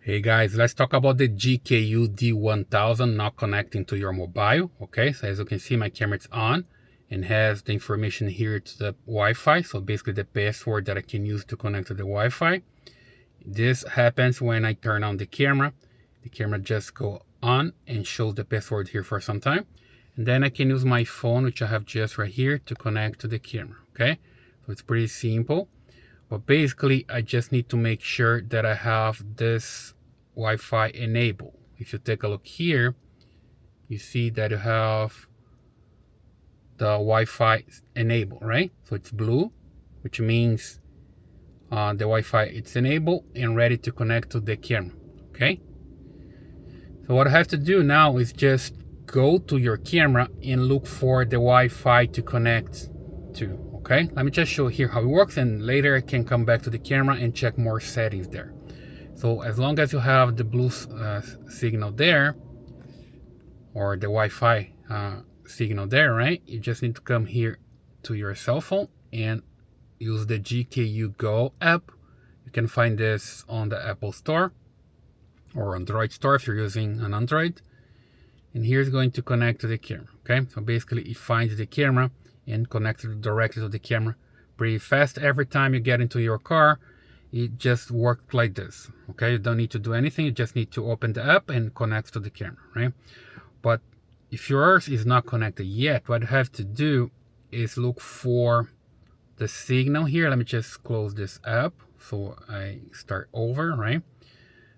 Hey guys, let's talk about the GKU D1000 not connecting to your mobile. Okay, so as you can see, my camera is on and has the information here to the Wi-Fi. So basically the password that I can use to connect to the Wi-Fi. This happens when I turn on the camera. The camera just go on and shows the password here for some time. And then I can use my phone, which I have just right here, to connect to the camera. Okay, so it's pretty simple. But basically, I just need to make sure that I have this Wi-Fi enabled. If you take a look here, you see that you have the Wi-Fi enabled, right? So it's blue, which means the Wi-Fi it's enabled and ready to connect to the camera, okay? So what I have to do now is just go to your camera and look for the Wi-Fi to connect to. Okay, let me just show here how it works, and later I can come back to the camera and check more settings there. So as long as you have the blue signal there, or the Wi-Fi signal there, right? You just need to come here to your cell phone and use the GKU Go app. You can find this on the Apple Store or Android Store if you're using an Android. And here's going to connect to the camera, okay? So basically it finds the camera and connects it directly to the camera pretty fast. Every time you get into your car, it just works like this, okay? You don't need to do anything. You just need to open the app and connect to the camera, right? But if yours is not connected yet, what you have to do is look for the signal here. Let me just close this app so I start over, right?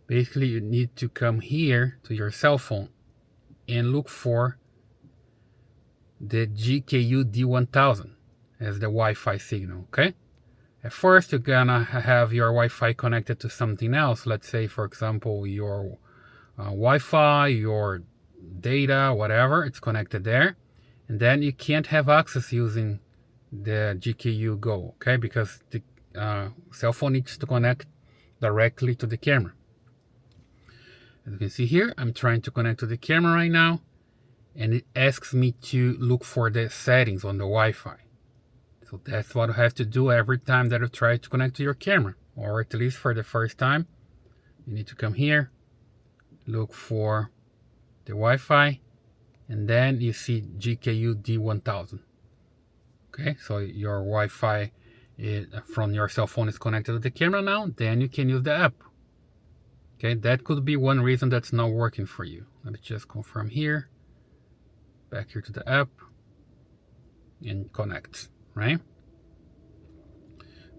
Basically, you need to come here to your cell phone and look for the GKU D1000 as the Wi-Fi signal, okay? At first, you're gonna have your Wi-Fi connected to something else. Let's say, for example, your Wi-Fi, your data, whatever, it's connected there. And then you can't have access using the GKU Go, okay? Because the cell phone needs to connect directly to the camera. As you can see here, I'm trying to connect to the camera right now, and it asks me to look for the settings on the Wi-Fi. So that's what I have to do every time that you try to connect to your camera, or at least for the first time. You need to come here, look for the Wi-Fi, and then you see GKU D1000. Okay, so your Wi-Fi from your cell phone is connected to the camera now. Then you can use the app. Okay, that could be one reason that's not working for you. Let me just confirm here. Back here to the app and connect, right?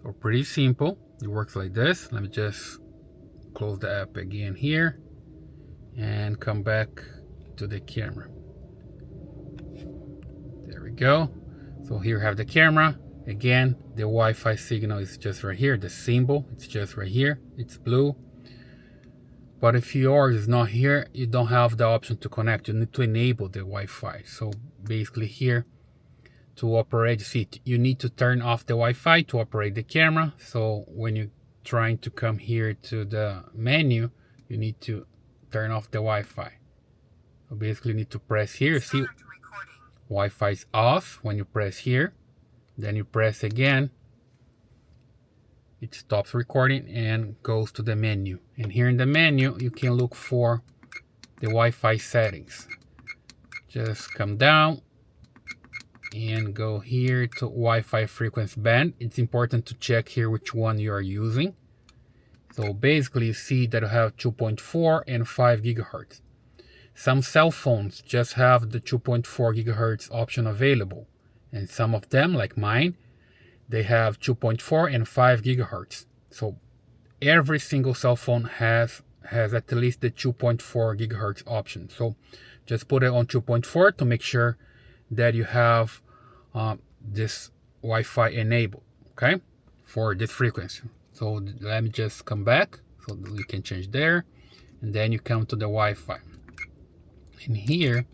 So pretty simple. It works like this. Let me just close the app again here and come back to the camera. There we go. So here we have the camera. Again, the Wi-Fi signal is just right here. The symbol, it's just right here. It's blue. But if yours is not here, you don't have the option to connect. You need to enable the Wi-Fi. So basically here, to operate, see, you need to turn off the Wi-Fi to operate the camera. So when you're trying to come here to the menu, you need to turn off the Wi-Fi. So basically you need to press here. See, Wi-Fi is off when you press here. Then you press again. It stops recording and goes to the menu. And here in the menu, you can look for the Wi-Fi settings. Just come down and go here to Wi-Fi frequency band. It's important to check here which one you are using. So basically you see that you have 2.4 and 5 gigahertz. Some cell phones just have the 2.4 gigahertz option available. And some of them, like mine, they have 2.4 and 5 gigahertz. So every single cell phone has at least the 2.4 gigahertz option. So just put it on 2.4 to make sure that you have this Wi-Fi enabled, okay, for this frequency. So let me just come back so you can change there, and then you come to the Wi-Fi. And here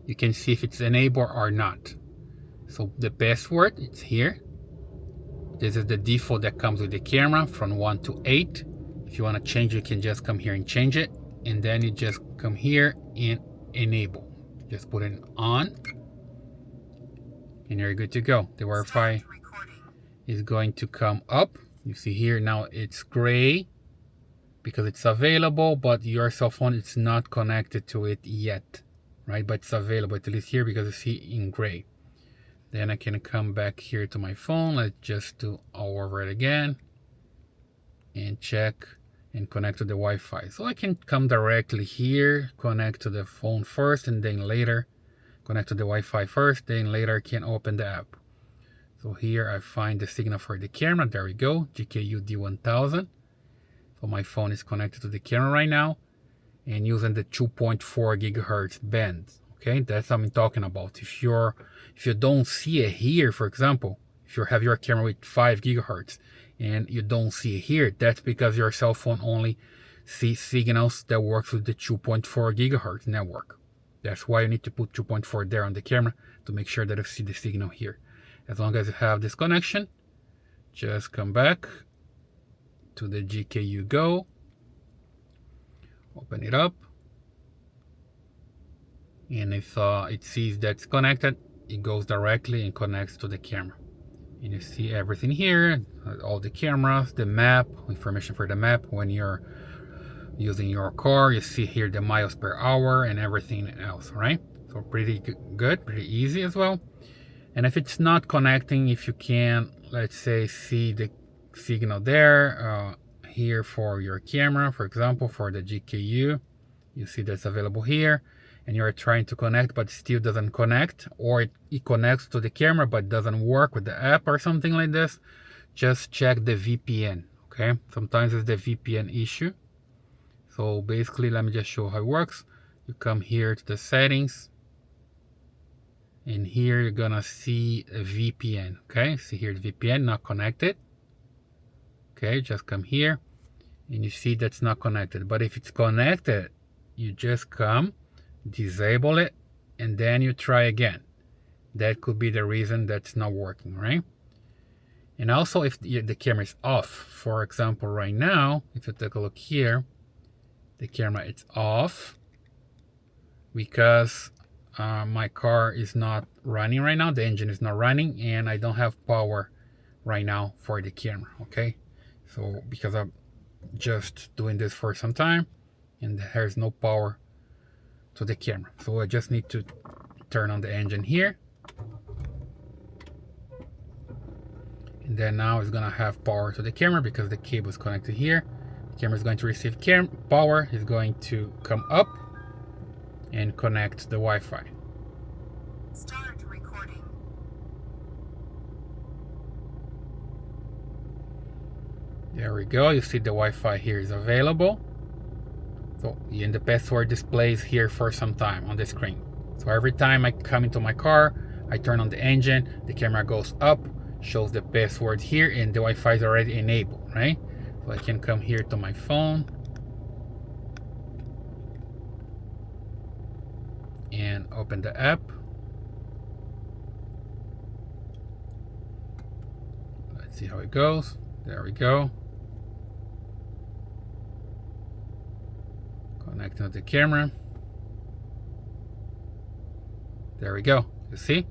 you can see if it's enabled or not. So the password, it's here. This is the default that comes with the camera from 1 to 8. If you want to change it, you can just come here and change it. And then you just come here and enable. Just put it on. And you're good to go. The because it's available, but your cell phone is not connected to it yet, right? But it's available, at least here, because you see in gray. Then I can come back here to my phone. Let's just do all over it again and check and connect to the Wi-Fi. So I can come directly here, connect to the phone first, and then later connect to the Wi-Fi first, then later I can open the app. So here I find the signal for the camera. There we go, GKU D1000. So my phone is connected to the camera right now and using the 2.4 gigahertz band. Okay, that's what I'm talking about. If you don't see it here, for example, if you have your camera with 5 gigahertz and you don't see it here, that's because your cell phone only sees signals that works with the 2.4 gigahertz network. That's why you need to put 2.4 there on the camera to make sure that you see the signal here. As long as you have this connection, just come back to the GKU Go, open it up, and if it sees that's connected, it goes directly and connects to the camera. And you see everything here, all the cameras, the map, information for the map. When you're using your car, you see here the miles per hour and everything else, right? So pretty good, pretty easy as well. And if it's not connecting, if you can, let's say, see the signal there, here for your camera, for example, for the GKU, you see that's available here, and you're trying to connect but still doesn't connect, or it connects to the camera but doesn't work with the app or something like this, just check the VPN, okay? Sometimes it's the VPN issue. So basically, let me just show how it works. You come here to the settings, and here you're gonna see a VPN, okay? See here the VPN not connected. Okay, just come here and you see that's not connected. But if it's connected, you just come, disable it, and then you try again. That could be the reason that's not working, right? And also if the camera is off, for example, right now, if you take a look here, the camera is off because my car is not running right now, the engine is not running, and I don't have power right now for the camera, okay? So because I'm just doing this for some time and there's no power to the camera, so I just need to turn on the engine here, and then now it's gonna have power to the camera because the cable is connected here. The camera is going to receive power, is going to come up and connect the Wi-Fi. Start recording. There we go. You see the Wi-Fi here is available. So, and the password displays here for some time on the screen. So every time I come into my car, I turn on the engine, the camera goes up, shows the password here, and the Wi-Fi is already enabled, right? So I can come here to my phone and open the app. Let's see how it goes. There we go. Connecting to the camera. There we go. You see?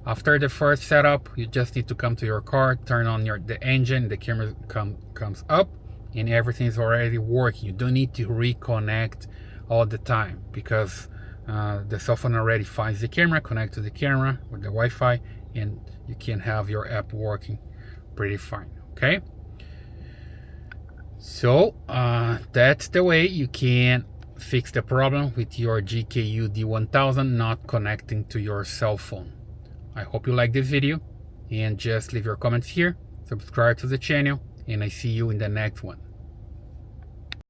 After the first setup, you just need to come to your car, turn on the engine, the camera comes up, and everything is already working. You don't need to reconnect all the time because the cell phone already finds the camera, connect to the camera with the Wi-Fi, and you can have your app working pretty fine, okay? So that's the way you can fix the problem with your GKU D1000 not connecting to your cell phone. I hope you like this video, and just leave your comments here, subscribe to the channel, and I see you in the next one.